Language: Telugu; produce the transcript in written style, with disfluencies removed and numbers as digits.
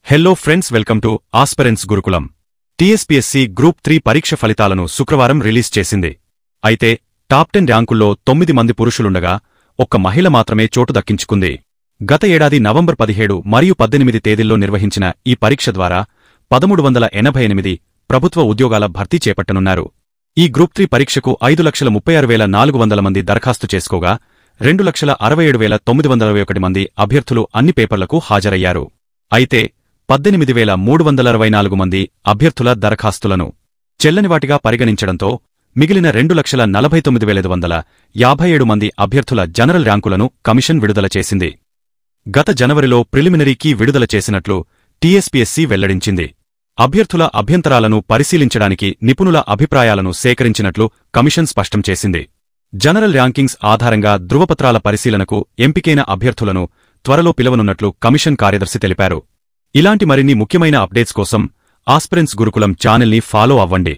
Hello friends, welcome to aspirants Gurukulam. TSPSC group 3 పరీక్ష ఫలితాలను శుక్రవారం రిలీజ్ చేసింది. అయితే టాప్ 10 ర్యాంకుల్లో 9 మంది పురుషులుండగా ఒక్క మహిళ మాత్రమే చోటు దక్కించుకుంది. గత ఏడాది నవంబర్ 17 మరియు 18 తేదీల్లో నిర్వహించిన ఈ పరీక్ష ద్వారా 1388 ప్రభుత్వ ఉద్యోగాల భర్తీ చేపట్టనున్నారు. ఈ గ్రూప్ 3 పరీక్షకు 5,36,400 మంది దరఖాస్తు చేసుకోగా 2,67,921 మంది అభ్యర్థులు అన్ని పేపర్లకు హాజరయ్యారు. అయితే 18,364 మంది అభ్యర్థుల దరఖాస్తులను చెల్లనివాటిగా పరిగణించడంతో మిగిలిన 2,49,557 మంది అభ్యర్థుల జనరల్ ర్యాంకులను కమిషన్ విడుదల చేసింది. గత జనవరిలో ప్రిలిమినరీ కీ విడుదల చేసినట్లు టీఎస్పీఎస్సీ వెల్లడించింది. అభ్యర్థుల అభ్యంతరాలను పరిశీలించడానికి నిపుణుల అభిప్రాయాలను సేకరించినట్లు కమిషన్ స్పష్టం చేసింది. జనరల్ ర్యాంకింగ్స్ ఆధారంగా ధృవపత్రాల పరిశీలనకు ఎంపికైన అభ్యర్థులను త్వరలో పిలవనున్నట్లు కమిషన్ కార్యదర్శి తెలిపారు. ఇలాంటి మరిన్ని ముఖ్యమైన అప్డేట్స్ కోసం ఆస్పిరెంట్స్ గురుకులం ఛానల్ని ఫాలో అవ్వండి.